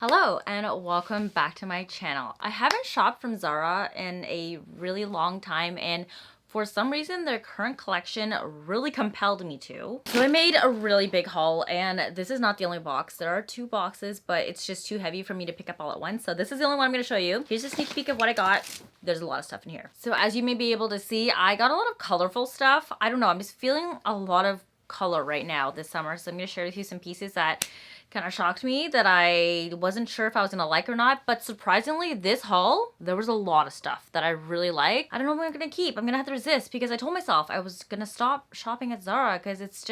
Hello and welcome back to my channel. I haven't shopped from Zara in a really long time, and for some reason their current collection really compelled me to. So I made a really big haul, and this is not the only box. There are two boxes, but it's just too heavy for me to pick up all at once. So this is the only one I'm going to show you. Here's a sneak peek of what I got. There's a lot of stuff in here. So as you may be able to see, I got a lot of colorful stuff. I don't know, I'm just feeling a lot of color right now this summer. So I'm going to share with you some pieces that kind of shocked me that I wasn't sure if I was gonna like or not, but surprisingly this haul there was a lot of stuff that I really like. I don't know what I'm gonna keep. I'm gonna have to resist because I told myself I was gonna stop shopping at Zara because it's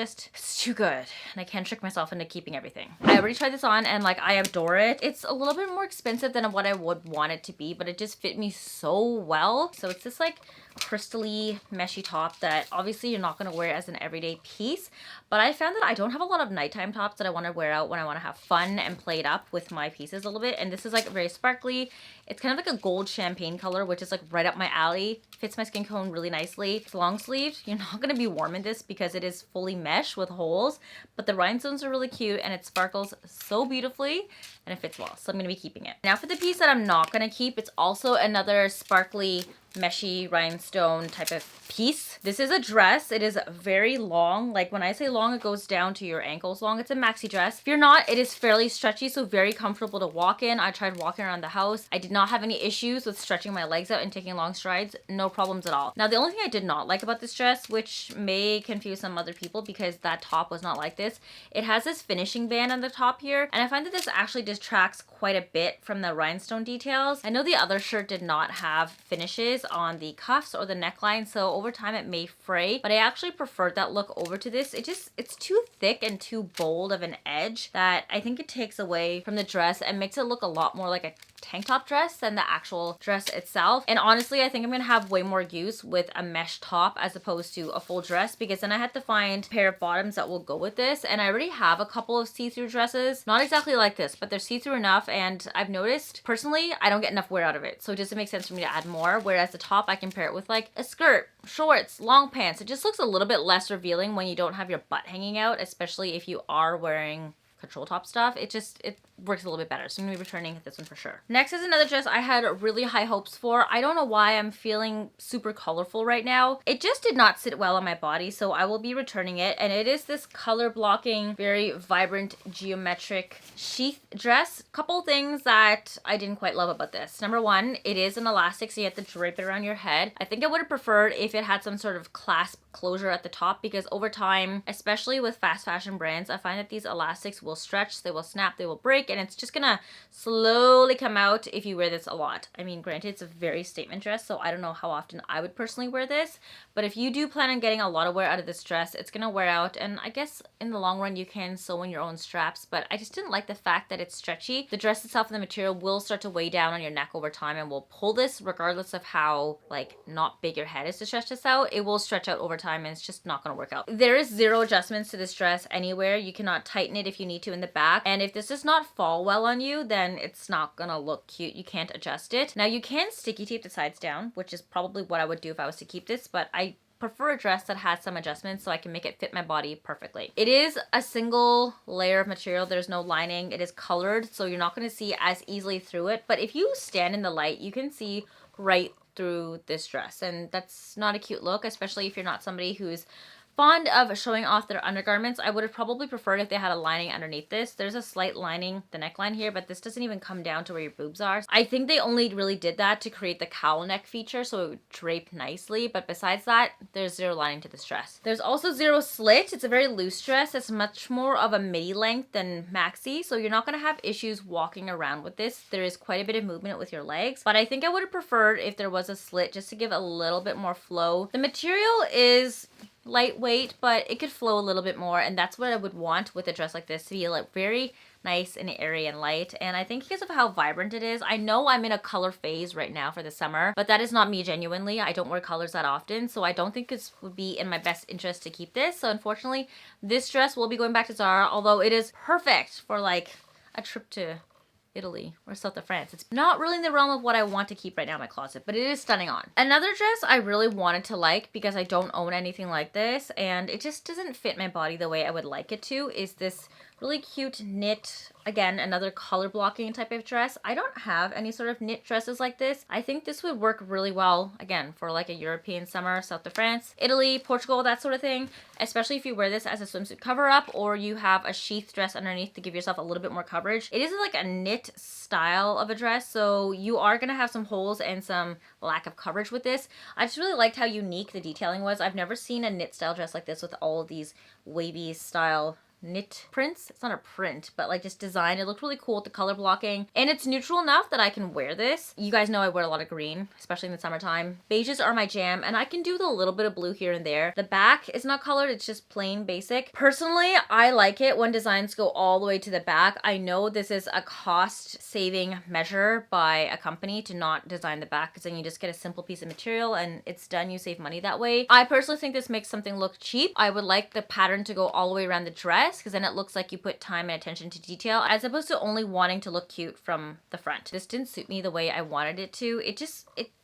too good and I can't trick myself into keeping everything. I already tried this on and like I adore it. It's a little bit more expensive than what I would want it to be, but it just fit me so well. So it's this like crystally meshy top that obviously you're not going to wear as an everyday piece, but I found that I don't have a lot of nighttime tops that I want to wear out when I want to have fun and play it up with my pieces a little bit. And this is like very sparkly. It's kind of like a gold champagne color, which is like right up my alley. Fits my skin tone really nicely. It's long sleeved. You're not going to be warm in this because it is fully mesh with holes, but the rhinestones are really cute and it sparkles so beautifully and it fits well. So I'm going to be keeping it. Now for the piece that I'm not going to keep, it's also another sparkly meshy rhinestone type of piece. This is a dress. It is very long. Like when I say long, it goes down to your ankles long. It's a maxi dress. If you're not, it is fairly stretchy, so very comfortable to walk in. I tried walking around the house. I did not have any issues with stretching my legs out and taking long strides. No problems at all. Now the only thing I did not like about this dress, which may confuse some other people because that top was not like this, it has this finishing band on the top here, and I find that this actually detracts quite a bit from the rhinestone details. I know the other shirt did not have finishes on the cuffs or the neckline, so over time it may fray, but I actually preferred that look over to this. It's too thick and too bold of an edge that I think it takes away from the dress and makes it look a lot more like a tank top dress than the actual dress itself. And honestly, I think I'm gonna have way more use with a mesh top as opposed to a full dress, because then I had to find a pair of bottoms that will go with this, and I already have a couple of see-through dresses, not exactly like this, but they're see-through enough, and I've noticed personally I don't get enough wear out of it, so it doesn't make sense for me to add more. Whereas the top, I can pair it with like a skirt, shorts, long pants. It just looks a little bit less revealing when you don't have your butt hanging out, especially if you are wearing control top stuff. It works a little bit better, so I'm gonna be returning this one for sure. Next is another dress I had really high hopes for. I don't know why I'm feeling super colorful right now. It just did not sit well on my body, so I will be returning it. And it is this color blocking, very vibrant geometric sheath dress. Couple things that I didn't quite love about this. Number one, it is an elastic, so you have to drape it around your head. I think I would have preferred if it had some sort of clasp closure at the top, because over time, especially with fast fashion brands, I find that these elastics will stretch, they will snap, they will break, and it's just gonna slowly come out if you wear this a lot. I mean, granted, it's a very statement dress, so I don't know how often I would personally wear this, but if you do plan on getting a lot of wear out of this dress, it's gonna wear out, and I guess in the long run you can sew in your own straps, but I just didn't like the fact that it's stretchy. The dress itself and the material will start to weigh down on your neck over time and will pull this regardless of how like not big your head is to stretch this out. It will stretch out over time and it's just not gonna work out. There is zero adjustments to this dress anywhere. You cannot tighten it if you need to in the back, and if this does not fall well on you, then it's not gonna look cute. You can't adjust it. Now you can sticky tape the sides down, which is probably what I would do if I was to keep this, but I prefer a dress that has some adjustments so I can make it fit my body perfectly. It is a single layer of material. There's no lining. It is colored, so you're not going to see as easily through it, but if you stand in the light, you can see right through this dress, and that's not a cute look, especially if you're not somebody who's fond of showing off their undergarments. I would have probably preferred if they had a lining underneath this. There's a slight lining, the neckline here, but this doesn't even come down to where your boobs are. I think they only really did that to create the cowl neck feature so it would drape nicely, but besides that, there's zero lining to this dress. There's also zero slit. It's a very loose dress. It's much more of a midi length than maxi, so you're not going to have issues walking around with this. There is quite a bit of movement with your legs, but I think I would have preferred if there was a slit just to give a little bit more flow. The material is lightweight, but it could flow a little bit more, and that's what I would want with a dress like this, to be like very nice and airy and light. And I think because of how vibrant it is, I know I'm in a color phase right now for the summer, but that is not me genuinely. I don't wear colors that often, so I don't think it would be in my best interest to keep this. So unfortunately, this dress will be going back to Zara, although it is perfect for like a trip to Italy or south of France. It's not really in the realm of what I want to keep right now in my closet, but it is stunning on. Another dress I really wanted to like, because I don't own anything like this and it just doesn't fit my body the way I would like it to, is this really cute knit, again, another color blocking type of dress. I don't have any sort of knit dresses like this. I think this would work really well, again, for like a European summer, south of France, Italy, Portugal, that sort of thing, especially if you wear this as a swimsuit cover up or you have a sheath dress underneath to give yourself a little bit more coverage. It is like a knit style of a dress, so you are going to have some holes and some lack of coverage with this. I just really liked how unique the detailing was. I've never seen a knit style dress like this with all of these wavy style knit prints. It's not a print, but like just design. It looked really cool with the color blocking, and it's neutral enough that I can wear this. You guys know I wear a lot of green, especially in the summertime. Beiges are my jam, and I can do the little bit of blue here and there. The back is not colored, it's just plain basic. Personally, I like it when designs go all the way to the back. I know this is a cost saving measure by a company to not design the back, because then you just get a simple piece of material and it's done. You save money that way. I personally think this makes something look cheap. I would like the pattern to go all the way around the dress, because then it looks like you put time and attention to detail as opposed to only wanting to look cute from the front. This didn't suit me the way I wanted it to. It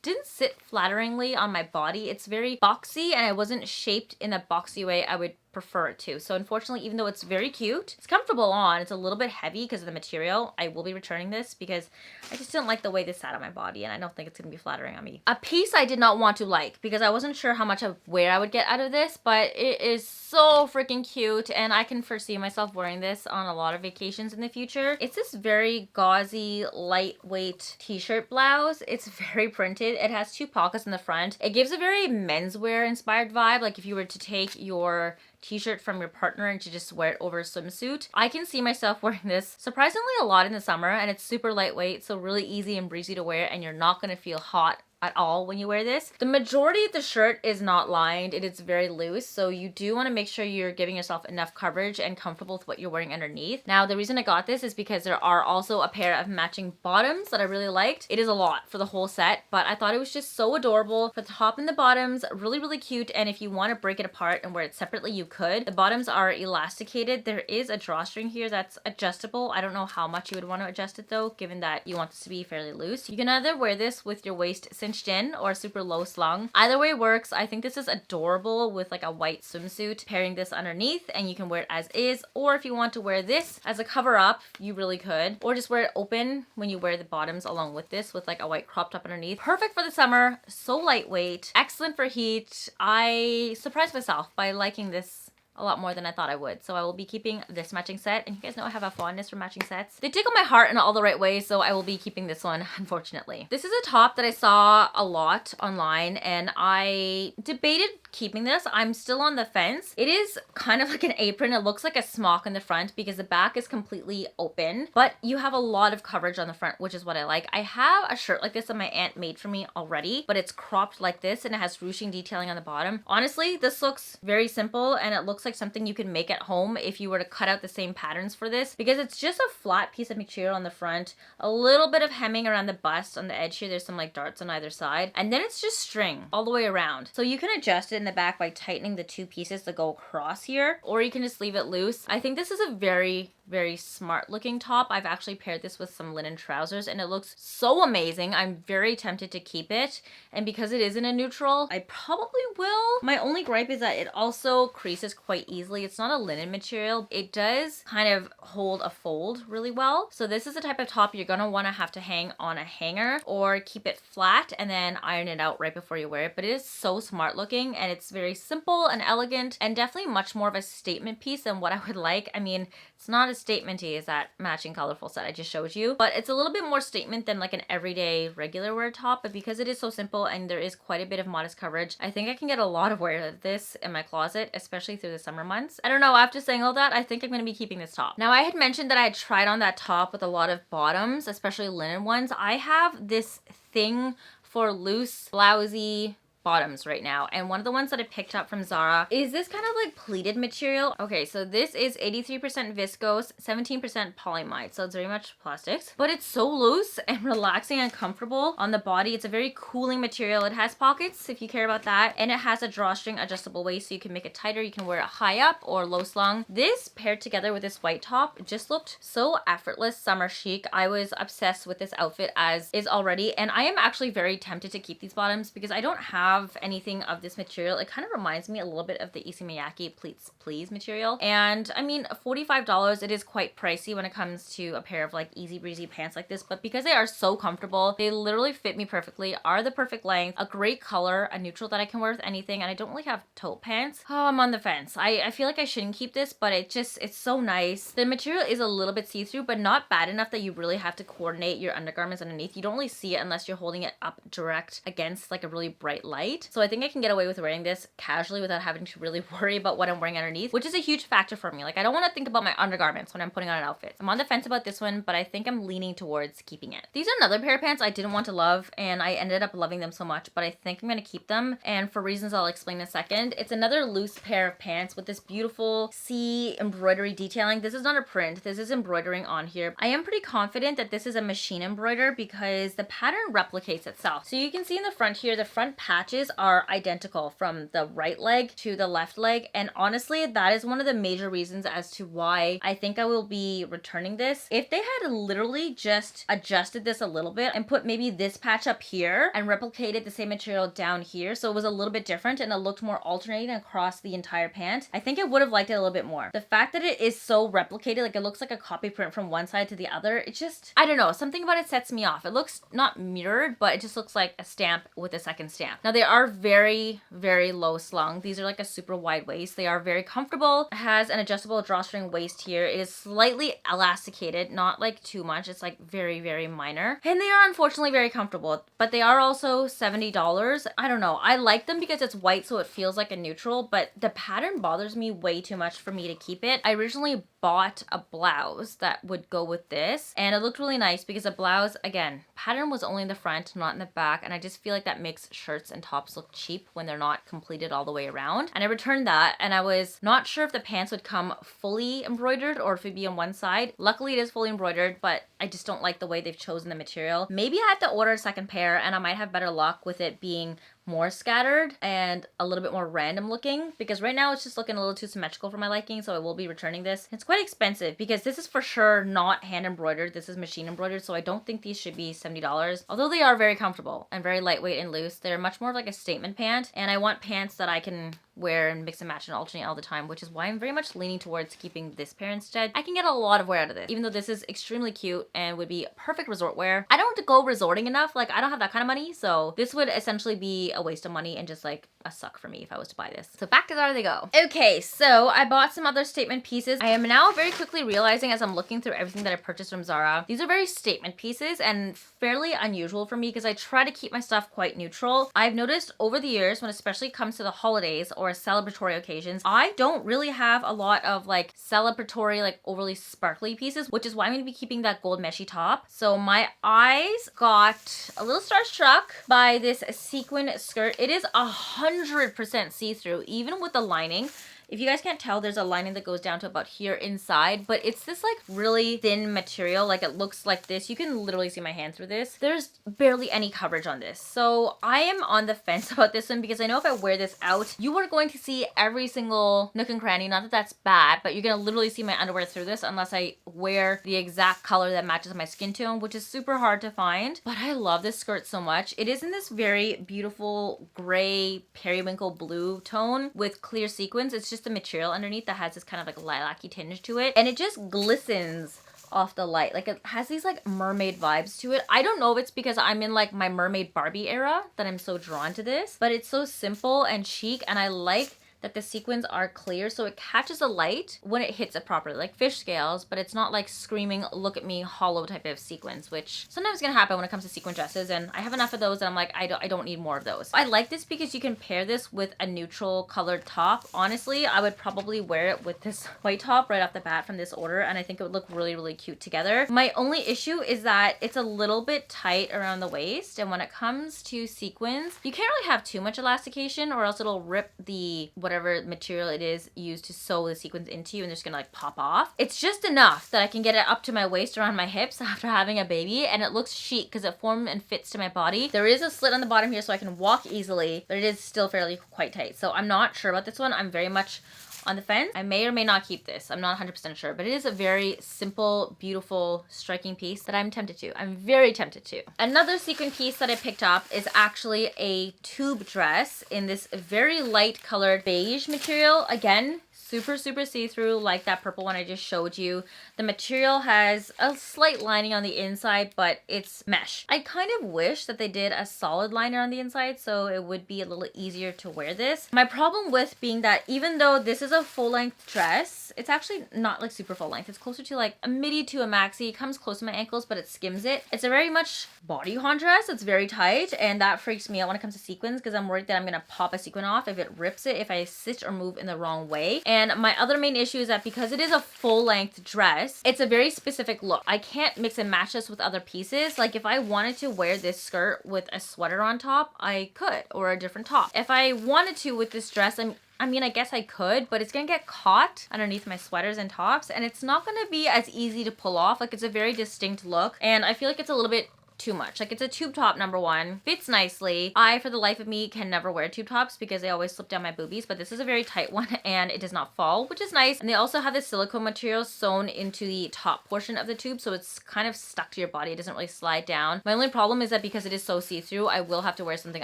didn't sit flatteringly on my body. It's very boxy, and it wasn't shaped in a boxy way I would prefer it to. So unfortunately, even though it's very cute, it's comfortable on, it's a little bit heavy because of the material. I will be returning this because I just didn't like the way this sat on my body, and I don't think it's gonna be flattering on me. A piece I did not want to like because I wasn't sure how much of wear I would get out of this, but it is so freaking cute, and I can foresee myself wearing this on a lot of vacations in the future. It's this very gauzy, lightweight t-shirt blouse. It's very printed. It has 2 pockets in the front. It gives a very menswear inspired vibe, like if you were to take your t-shirt from your partner and to just wear it over a swimsuit. I can see myself wearing this surprisingly a lot in the summer, and it's super lightweight, so really easy and breezy to wear, and you're not going to feel hot at all when you wear this. The majority of the shirt is not lined. It is very loose, so you do want to make sure you're giving yourself enough coverage and comfortable with what you're wearing underneath. Now, the reason I got this is because there are also a pair of matching bottoms that I really liked. It is a lot for the whole set, but I thought it was just so adorable. For the top and the bottoms, really, really cute, and if you want to break it apart and wear it separately, you could. The bottoms are elasticated. There is a drawstring here that's adjustable. I don't know how much you would want to adjust it though, given that you want this to be fairly loose. You can either wear this with your waist cinched in or super low slung. Either way works. I think this is adorable with like a white swimsuit, pairing this underneath, and you can wear it as is, or if you want to wear this as a cover up, you really could, or just wear it open when you wear the bottoms along with this with like a white crop top underneath. Perfect for the summer, so lightweight, excellent for heat. I surprised myself by liking this a lot more than I thought I would. So I will be keeping this matching set, and you guys know I have a fondness for matching sets. They tickle my heart in all the right ways, so I will be keeping this one, unfortunately. This is a top that I saw a lot online, and I debated keeping this. I'm still on the fence. It is kind of like an apron. It looks like a smock in the front because the back is completely open, but you have a lot of coverage on the front, which is what I like. I have a shirt like this that my aunt made for me already, but it's cropped like this and it has ruching detailing on the bottom. Honestly, this looks very simple, and it looks like something you can make at home if you were to cut out the same patterns for this, because it's just a flat piece of material on the front, a little bit of hemming around the bust on the edge here. There's some like darts on either side, and then it's just string all the way around. So you can adjust it in the back by tightening the 2 pieces that go across here, or you can just leave it loose. I think this is a very smart looking top. I've actually paired this with some linen trousers, and it looks so amazing. I'm very tempted to keep it, and because it is in a neutral, I probably will. My only gripe is that it also creases quite easily. It's not a linen material. It does kind of hold a fold really well. So this is the type of top you're gonna want to have to hang on a hanger or keep it flat and then iron it out right before you wear it. But it is so smart looking, and it's very simple and elegant, and definitely much more of a statement piece than what I would like. I mean, it's not as statementy as that matching colorful set I just showed you, but it's a little bit more statement than like an everyday regular wear top. But because it is so simple and there is quite a bit of modest coverage, I think I can get a lot of wear of this in my closet, especially through the summer months. I don't know, after saying all that, I think I'm going to be keeping this top. Now, I had mentioned that I had tried on that top with a lot of bottoms, especially linen ones. I have this thing for loose, blousey bottoms right now, and one of the ones that I picked up from Zara is this kind of like pleated material. Okay, so this is 83% viscose, 17% polyamide, so it's very much plastics, but it's so loose and relaxing and comfortable on the body. It's a very cooling material. It has pockets if you care about that, and it has a drawstring adjustable waist, so you can make it tighter. You can wear it high up or low slung. This paired together with this white top just looked so effortless, summer chic. I was obsessed with this outfit as is already, and I am actually very tempted to keep these bottoms because I don't have have anything of this material. It kind of reminds me a little bit of the Issey Miyake Pleats Please material. And I mean, $45, it is quite pricey when it comes to a pair of like easy breezy pants like this, but because they are so comfortable, they literally fit me perfectly, are the perfect length, a great color, a neutral that I can wear with anything, and I don't really have taupe pants. Oh, I'm on the fence. I feel like I shouldn't keep this, but it's so nice. The material is a little bit see-through, but not bad enough that you really have to coordinate your undergarments underneath. You don't really see it unless you're holding it up direct against like a really bright light. So I think I can get away with wearing this casually without having to really worry about what I'm wearing underneath, which is a huge factor for me. Like, I don't want to think about my undergarments when I'm putting on an outfit. I'm on the fence about this one, but I think I'm leaning towards keeping it. These are another pair of pants I didn't want to love, and I ended up loving them so much, but I think I'm going to keep them, and for reasons I'll explain in a second. It's another loose pair of pants with this beautiful C embroidery detailing. This is not a print. This is embroidering on here. I am pretty confident that this is a machine embroider because the pattern replicates itself. So you can see in the front here, the front patches are identical from the right leg to the left leg, and honestly, that is one of the major reasons as to why I think I will be returning this. If they had literally just adjusted this a little bit and put maybe this patch up here and replicated the same material down here so it was a little bit different and it looked more alternating across the entire pant, I think I would have liked it a little bit more. The fact that it is so replicated, like it looks like a copy print from one side to the other, it just, I don't know, something about it sets me off. It looks not mirrored, but it just looks like a stamp with a second stamp. Now they are very, very low slung. These are like a super wide waist. They are very comfortable. It has an adjustable drawstring waist here. It is slightly elasticated, not like too much. It's like very, very minor. And they are unfortunately very comfortable, but they are also $70. I don't know. I like them because it's white, so it feels like a neutral, but the pattern bothers me way too much for me to keep it. I originally bought a blouse that would go with this, and it looked really nice because the blouse, again, pattern was only in the front, not in the back, and I just feel like that makes shirts and tops look cheap when they're not completed all the way around. And I returned that, and I was not sure if the pants would come fully embroidered or if it'd be on one side. Luckily, it is fully embroidered, but I just don't like the way they've chosen the material. Maybe I have to order a second pair, and I might have better luck with it being more scattered and a little bit more random looking, because right now it's just looking a little too symmetrical for my liking, so I will be returning this. It's quite expensive because this is for sure not hand embroidered. This is machine embroidered, so I don't think these should be $70. Although they are very comfortable and very lightweight and loose, they're much more like a statement pant, and I want pants that I can wear and mix and match and alternate all the time, which is why I'm very much leaning towards keeping this pair instead. I can get a lot of wear out of this, even though this is extremely cute and would be perfect resort wear. I don't go resorting enough, like I don't have that kind of money, so this would essentially be a waste of money and just like a suck for me if I was to buy this. So back to Zara they go. Okay, so I bought some other statement pieces. I am now very quickly realizing as I'm looking through everything that I purchased from Zara, these are very statement pieces and fairly unusual for me because I try to keep my stuff quite neutral. I've noticed over the years when especially comes to the holidays or celebratory occasions, I don't really have a lot of like celebratory, like overly sparkly pieces, which is why I'm going to be keeping that gold meshy top. So my eyes got a little starstruck by this sequin skirt. It is 100% see-through, even with the lining. If you guys can't tell, there's a lining that goes down to about here inside, but it's this like really thin material. Like it looks like this. You can literally see my hand through this. There's barely any coverage on this. So I am on the fence about this one because I know if I wear this out, you are going to see every single nook and cranny. Not that that's bad, but you're going to literally see my underwear through this unless I wear the exact color that matches my skin tone, which is super hard to find. But I love this skirt so much. It is in this very beautiful gray periwinkle blue tone with clear sequins. It's just the material underneath that has this kind of like lilac-y tinge to it, and it just glistens off the light. Like it has these like mermaid vibes to it. I don't know if it's because I'm in like my mermaid Barbie era that I'm so drawn to this, but it's so simple and chic, and I like that the sequins are clear so it catches the light when it hits it properly, like fish scales, but it's not like screaming look at me hollow type of sequins, which sometimes can happen when it comes to sequin dresses, and I have enough of those and I'm like I don't need more of those. I like this because you can pair this with a neutral colored top. Honestly, I would probably wear it with this white top right off the bat from this order, and I think it would look really, really cute together. My only issue is that it's a little bit tight around the waist, and when it comes to sequins, you can't really have too much elastication or else it'll rip the whatever material it is used to sew the sequins into you and they're just gonna like pop off. It's just enough that I can get it up to my waist around my hips after having a baby, and it looks chic because it forms and fits to my body. There is a slit on the bottom here so I can walk easily, but it is still fairly quite tight. So I'm not sure about this one. I'm very much on the fence. I may or may not keep this. I'm not 100% sure, but it is a very simple, beautiful, striking piece that I'm tempted to. I'm very tempted to. Another sequin piece that I picked up is actually a tube dress in this very light colored beige material. Again, super see-through, like that purple one I just showed you. The material has a slight lining on the inside, but it's mesh. I kind of wish that they did a solid liner on the inside so it would be a little easier to wear this. My problem with being that even though this is a full-length dress, it's actually not like super full-length. It's closer to like a midi to a maxi. It comes close to my ankles, but it skims it. It's a very much bodycon dress. It's very tight, and that freaks me out when it comes to sequins because I'm worried that I'm gonna pop a sequin off if it rips it, if I sit or move in the wrong way. And my other main issue is that because it is a full-length dress, it's a very specific look. I can't mix and match this with other pieces. Like if I wanted to wear this skirt with a sweater on top, I could, or a different top. If I wanted to with this dress, I mean, I guess I could, but it's gonna get caught underneath my sweaters and tops, and it's not gonna be as easy to pull off. Like it's a very distinct look, and I feel like it's a little bit too much. Like it's a tube top, number one, fits nicely. I, for the life of me, can never wear tube tops because they always slip down my boobies, but this is a very tight one and it does not fall, which is nice. And they also have this silicone material sewn into the top portion of the tube, so it's kind of stuck to your body. It doesn't really slide down. My only problem is that because it is so see-through, I will have to wear something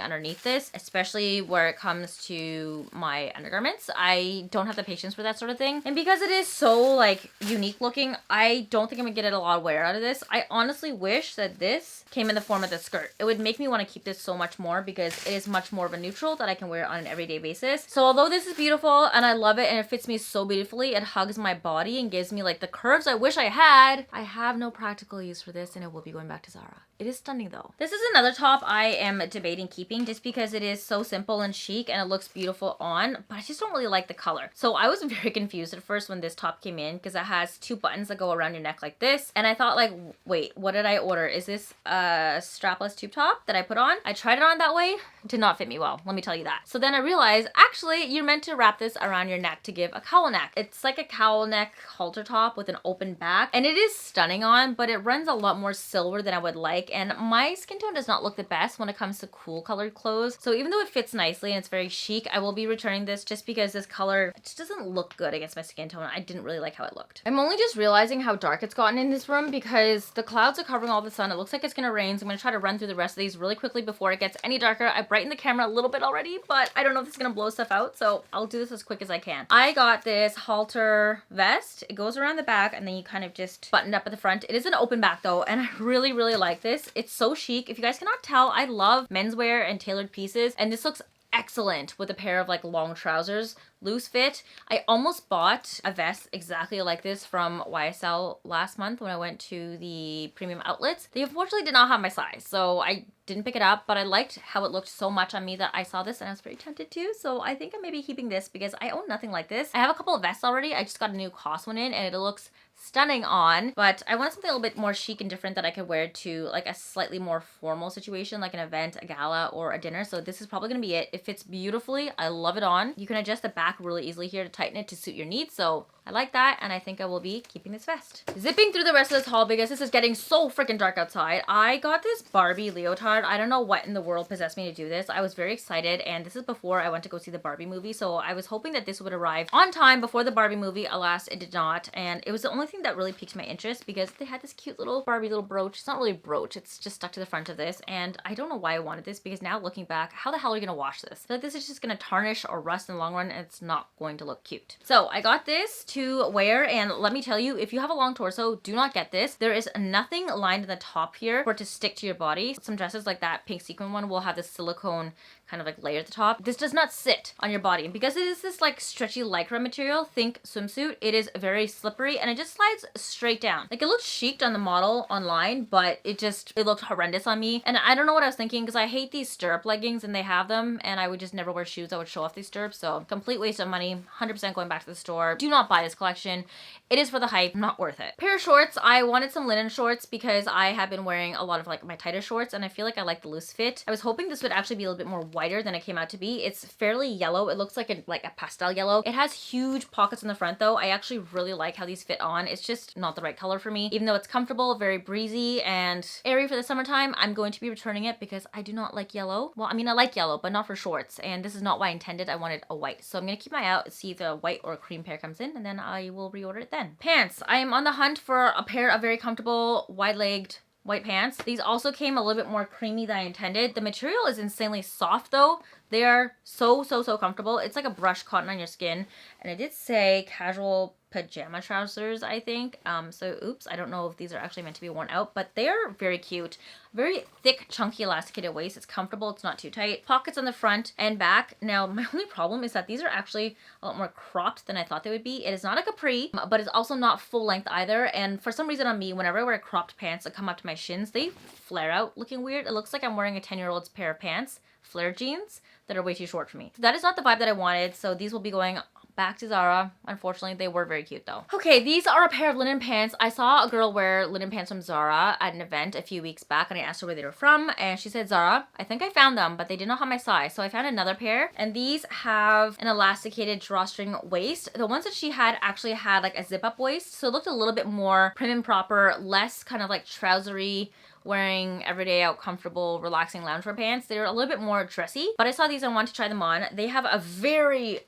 underneath this, especially where it comes to my undergarments. I don't have the patience for that sort of thing. And because it is so like unique looking, I don't think I'm gonna get a lot of wear out of this. I honestly wish that this came in the form of the skirt. It would make me want to keep this so much more because it is much more of a neutral that I can wear on an everyday basis. So although this is beautiful and I love it and it fits me so beautifully, it hugs my body and gives me like the curves I wish I had, I have no practical use for this and it will be going back to Zara. It is stunning though. This is another top I am debating keeping just because it is so simple and chic and it looks beautiful on, but I just don't really like the color. So I was very confused at first when this top came in because it has two buttons that go around your neck like this. And I thought like, wait, what did I order? Is this a strapless tube top that I put on? I tried it on that way. It did not fit me well, let me tell you that. So then I realized actually you're meant to wrap this around your neck to give a cowl neck. It's like a cowl neck halter top with an open back and it is stunning on, but it runs a lot more silver than I would like. And my skin tone does not look the best when it comes to cool colored clothes. So even though it fits nicely and it's very chic, I will be returning this just because this color just doesn't look good against my skin tone. I didn't really like how it looked. I'm only just realizing how dark it's gotten in this room because the clouds are covering all the sun. It looks like it's gonna rain, so I'm gonna try to run through the rest of these really quickly before it gets any darker. I brightened the camera a little bit already, but I don't know if it's gonna blow stuff out, so I'll do this as quick as I can. I got this halter vest. It goes around the back and then you kind of just button up at the front. It is an open back though, and I really like this. It's so chic. If you guys cannot tell, I love menswear and tailored pieces, and this looks excellent with a pair of like long trousers, loose fit. I almost bought a vest exactly like this from YSL last month when I went to the premium outlets. They unfortunately did not have my size, so I didn't pick it up, but I liked how it looked so much on me that I saw this and I was very tempted to. So I think I may be keeping this because I own nothing like this. I have a couple of vests already. I just got a new COS one in and it looks stunning on, but I want something a little bit more chic and different that I could wear to like a slightly more formal situation, like an event, a gala, or a dinner. So this is probably gonna be it. It fits beautifully. I love it on. You can adjust the back really easily here to tighten it to suit your needs. So I like that, and I think I will be keeping this vest. Zipping through the rest of this haul because this is getting so freaking dark outside. I got this Barbie leotard. I don't know what in the world possessed me to do this. I was very excited, and this is before I went to go see the Barbie movie, so I was hoping that this would arrive on time before the Barbie movie. Alas, it did not, and it was the only thing that really piqued my interest because they had this cute little Barbie little brooch. It's not really a brooch, it's just stuck to the front of this, and I don't know why I wanted this because now looking back, how the hell are you gonna wash this? I feel like this is just gonna tarnish or rust in the long run, and it's not going to look cute. So I got this to wear, and let me tell you, if you have a long torso, do not get this. There is nothing lined in the top here for it to stick to your body. Some dresses like that pink sequin one will have this silicone kind of like layer at the top. This does not sit on your body, and because it is this like stretchy lycra material, think swimsuit, it is very slippery and it just slides straight down. Like it looked chic on the model online, but it looked horrendous on me, and I don't know what I was thinking because I hate these stirrup leggings and they have them, and I would just never wear shoes that would show off these stirrups. So complete waste of money, 100% going back to the store. Do not buy buy this collection. It is for the hype, not worth it. Pair of shorts, I wanted some linen shorts because I have been wearing a lot of like my tighter shorts and I feel like I like the loose fit. I was hoping this would actually be a little bit more whiter than it came out to be. It's fairly yellow. It looks like a pastel yellow. It has huge pockets in the front though. I actually really like how these fit on. It's just not the right color for me. Even though it's comfortable, very breezy and airy for the summertime, I'm going to be returning it because I do not like yellow. Well, I mean, I like yellow, but not for shorts. And this is not what I intended. I wanted a white. So I'm going to keep my eye out, see if the white or cream pair comes in, and then I will reorder it then. Pants. I am on the hunt for a pair of very comfortable, wide-legged white pants. These also came a little bit more creamy than I intended. The material is insanely soft though. They are so comfortable. It's like a brushed cotton on your skin. And it did say casual pajama trousers, I think. So oops, I don't know if these are actually meant to be worn out, but they are very cute. Very thick, chunky, elasticated waist. It's comfortable. It's not too tight. Pockets on the front and back. Now, my only problem is that these are actually a lot more cropped than I thought they would be. It is not a capri, but it's also not full length either. And for some reason on me, whenever I wear cropped pants that come up to my shins, they flare out looking weird. It looks like I'm wearing a 10-year-old's pair of pants, flare jeans, that are way too short for me. So that is not the vibe that I wanted. So these will be going back to Zara. Unfortunately, they were very cute though. Okay, these are a pair of linen pants. I saw a girl wear linen pants from Zara at an event a few weeks back and I asked her where they were from and she said, Zara, I think I found them, but they did not have my size. So I found another pair and these have an elasticated drawstring waist. The ones that she had actually had like a zip up waist. So it looked a little bit more prim and proper, less kind of like trousery, wearing everyday out comfortable relaxing loungewear pants. They're a little bit more dressy, but I saw these and wanted to try them on. They have a very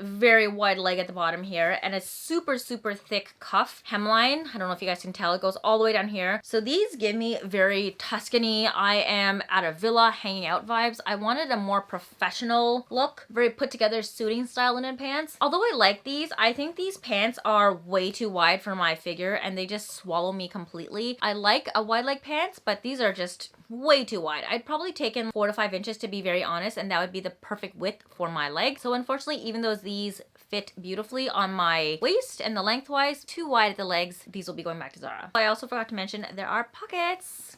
wide leg at the bottom here and a super thick cuff hemline. I don't know if you guys can tell, it goes all the way down here. So these give me very Tuscany, I am at a villa hanging out vibes. I wanted a more professional look, very put together suiting style linen pants. Although I like these, I think these pants are way too wide for my figure and they just swallow me completely. I like a wide leg pants, but these are just way too wide. I'd probably taken 4 to 5 inches to be very honest, and that would be the perfect width for my leg. So unfortunately, even though these fit beautifully on my waist and the lengthwise, too wide at the legs, these will be going back to Zara. I also forgot to mention there are pockets.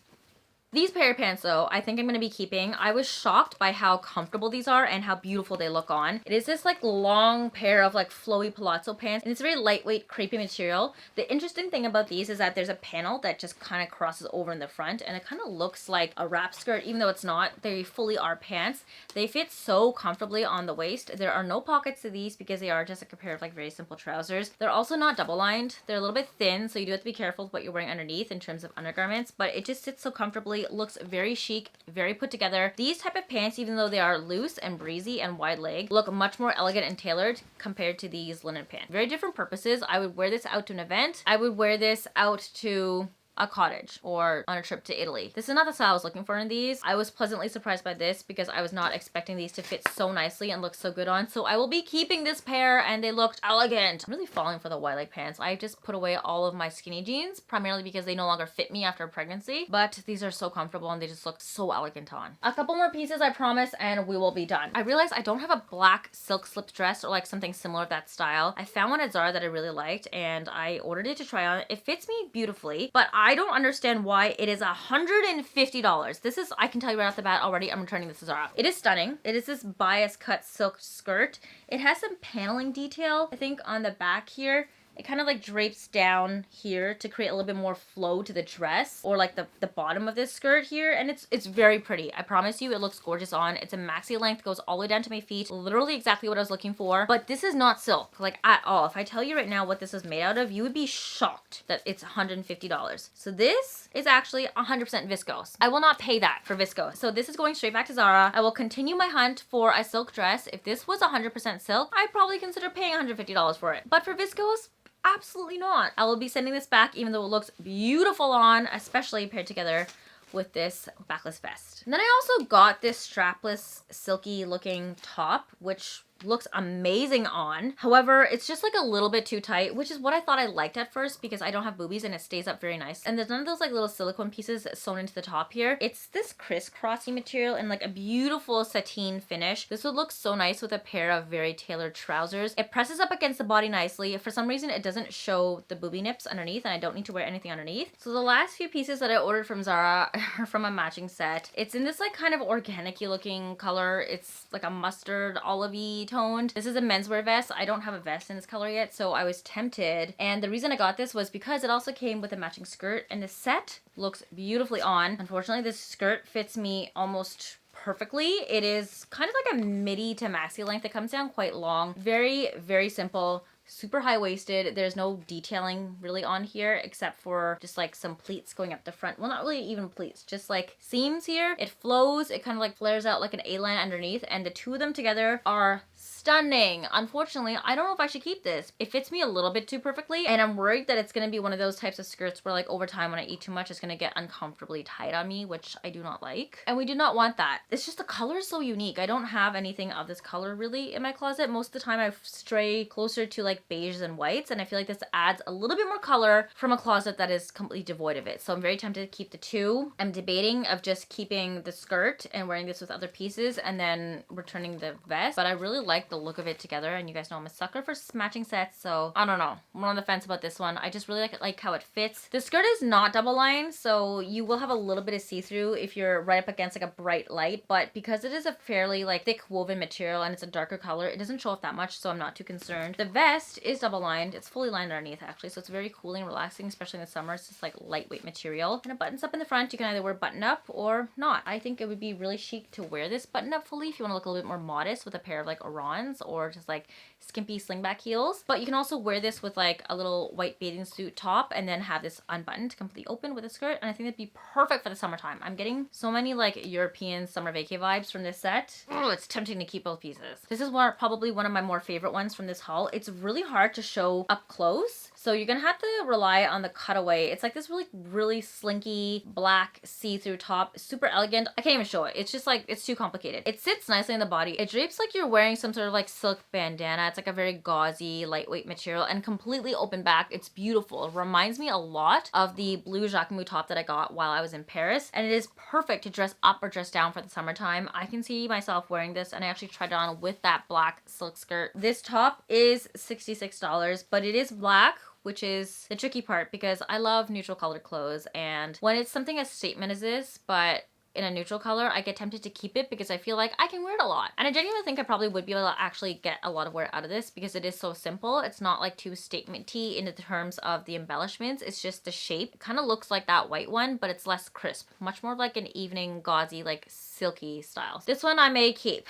These pair of pants though, I think I'm going to be keeping. I was shocked by how comfortable these are and how beautiful they look on. It is this like long pair of like flowy palazzo pants and it's a very lightweight crepey material. The interesting thing about these is that there's a panel that just kind of crosses over in the front and it kind of looks like a wrap skirt even though it's not. They fully are pants. They fit so comfortably on the waist. There are no pockets to these because they are just like a pair of like very simple trousers. They're also not double lined. They're a little bit thin so you do have to be careful with what you're wearing underneath in terms of undergarments, but it just sits so comfortably. Looks very chic, very put together. These type of pants, even though they are loose and breezy and wide leg, look much more elegant and tailored compared to these linen pants. Very different purposes. I would wear this out to an event. I would wear this out to a cottage or on a trip to Italy. This is not the style I was looking for in these. I was pleasantly surprised by this because I was not expecting these to fit so nicely and look so good on. So I will be keeping this pair and they looked elegant. I'm really falling for the wide leg pants. I just put away all of my skinny jeans primarily because they no longer fit me after pregnancy, but these are so comfortable and they just look so elegant on. A couple more pieces I promise and we will be done. I realized I don't have a black silk slip dress or like something similar of that style. I found one at Zara that I really liked and I ordered it to try on. It fits me beautifully, but I don't understand why it is $150. This is, I can tell you right off the bat already, I'm returning this to Zara. It is stunning. It is this bias cut silk skirt. It has some paneling detail, I think, on the back here. It kind of like drapes down here to create a little bit more flow to the dress or like the bottom of this skirt here. And it's very pretty. I promise you it looks gorgeous on. It's a maxi length, goes all the way down to my feet. Literally exactly what I was looking for. But this is not silk, like at all. If I tell you right now what this is made out of, you would be shocked that it's $150. So this is actually 100% viscose. I will not pay that for viscose. So this is going straight back to Zara. I will continue my hunt for a silk dress. If this was 100% silk, I'd probably consider paying $150 for it. But for viscose, absolutely not. I will be sending this back even though it looks beautiful on, especially paired together with this backless vest. And then I also got this strapless silky looking top, which looks amazing on. However, it's just like a little bit too tight, which is what I thought I liked at first because I don't have boobies and it stays up very nice. And there's none of those like little silicone pieces sewn into the top here. It's this crisscrossy material and like a beautiful sateen finish. This would look so nice with a pair of very tailored trousers. It presses up against the body nicely. For some reason, it doesn't show the boobie nips underneath and I don't need to wear anything underneath. So the last few pieces that I ordered from Zara are from a matching set. It's in this like kind of organic-y looking color. It's like a mustard, olive-y burgundy toned. This is a menswear vest. I don't have a vest in this color yet, so I was tempted. And the reason I got this was because it also came with a matching skirt, and the set looks beautifully on. Unfortunately, this skirt fits me almost perfectly. It is kind of like a midi to maxi length. It comes down quite long. Very, very simple. Super high-waisted. There's no detailing really on here except for just like some pleats going up the front. Well, not really even pleats, just like seams here. It flows. It kind of like flares out like an A-line underneath, and the two of them together are stunning. Unfortunately, I don't know if I should keep this. It fits me a little bit too perfectly, and I'm worried that it's going to be one of those types of skirts where like over time when I eat too much, it's going to get uncomfortably tight on me, which I do not like. And we do not want that. It's just the color is so unique. I don't have anything of this color really in my closet. Most of the time I stray closer to like beiges and whites, and I feel like this adds a little bit more color from a closet that is completely devoid of it. So I'm very tempted to keep the two. I'm debating of just keeping the skirt and wearing this with other pieces and then returning the vest, but I really like the look of it together, and you guys know I'm a sucker for matching sets, so I don't know. I'm on the fence about this one. I just really like how it fits. The skirt is not double lined, so you will have a little bit of see-through if you're right up against like a bright light, but because it is a fairly like thick woven material and it's a darker color, it doesn't show off that much, so I'm not too concerned. The vest is double lined. It's fully lined underneath actually, so it's very cooling and relaxing, especially in the summer. It's just like lightweight material, and it buttons up in the front. You can either wear button up or not. I think it would be really chic to wear this button up fully if you want to look a little bit more modest with a pair of like Orans or just like skimpy slingback heels. But you can also wear this with like a little white bathing suit top and then have this unbuttoned, completely open with a skirt, and I think that'd be perfect for the summertime. I'm getting so many like European summer vacay vibes from this set. Oh, it's tempting to keep both pieces. This is probably one of my more favorite ones from this haul. It's really hard to show up close, so you're gonna have to rely on the cutaway. It's like this really slinky black see-through top, super elegant. I can't even show it. It's just like, it's too complicated. It sits nicely in the body. It drapes like you're wearing some sort of like silk bandana. It's like a very gauzy, lightweight material and completely open back. It's beautiful. It reminds me a lot of the blue Jacquemus top that I got while I was in Paris, and it is perfect to dress up or dress down for the summertime. I can see myself wearing this, and I actually tried it on with that black silk skirt. This top is $66, but it is black, which is the tricky part because I love neutral colored clothes, and when it's something as statement as this, but in a neutral color, I get tempted to keep it because I feel like I can wear it a lot. And I genuinely think I probably would be able to actually get a lot of wear out of this because it is so simple. It's not like too statement-y in the terms of the embellishments. It's just the shape. It kind of looks like that white one, but it's less crisp. Much more like an evening gauzy, like silky style. This one I may keep.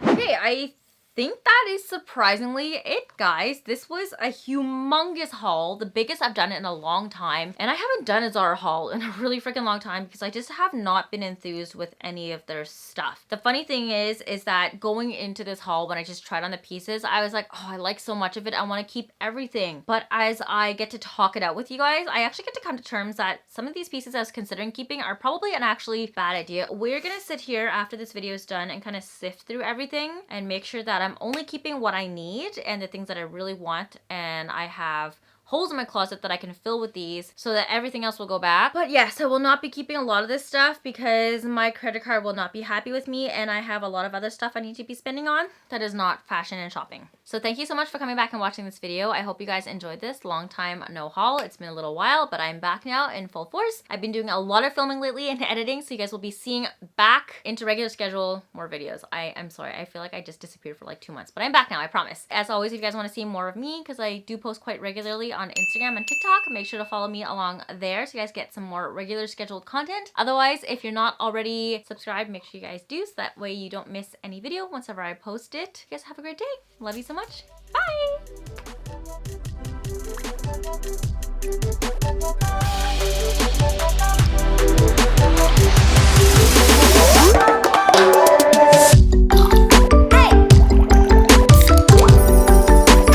Okay, I think that is surprisingly it, guys. This was a humongous haul, the biggest I've done it in a long time, and I haven't done a ZARA haul in a really freaking long time because I just have not been enthused with any of their stuff. The funny thing is that going into this haul, when I just tried on the pieces, I was like, oh, I like so much of it, I want to keep everything. But as I get to talk it out with you guys, I actually get to come to terms that some of these pieces I was considering keeping are probably an actually bad idea. We're gonna sit here after this video is done and kind of sift through everything and make sure that I'm only keeping what I need and the things that I really want, and I have holes in my closet that I can fill with these so that everything else will go back. But yes, I will not be keeping a lot of this stuff because my credit card will not be happy with me, and I have a lot of other stuff I need to be spending on that is not fashion and shopping. So thank you so much for coming back and watching this video. I hope you guys enjoyed this. Long time no haul. It's been a little while, but I'm back now in full force. I've been doing a lot of filming lately and editing, so you guys will be seeing back into regular schedule more videos. I'm sorry, I feel like I just disappeared for like 2 months, but I'm back now, I promise. As always, if you guys want to see more of me, because I do post quite regularly on Instagram and TikTok, make sure to follow me along there so you guys get some more regular scheduled content. Otherwise, if you're not already subscribed, make sure you guys do so that way you don't miss any video whenever I post it. You guys have a great day. Love you so much. Bye!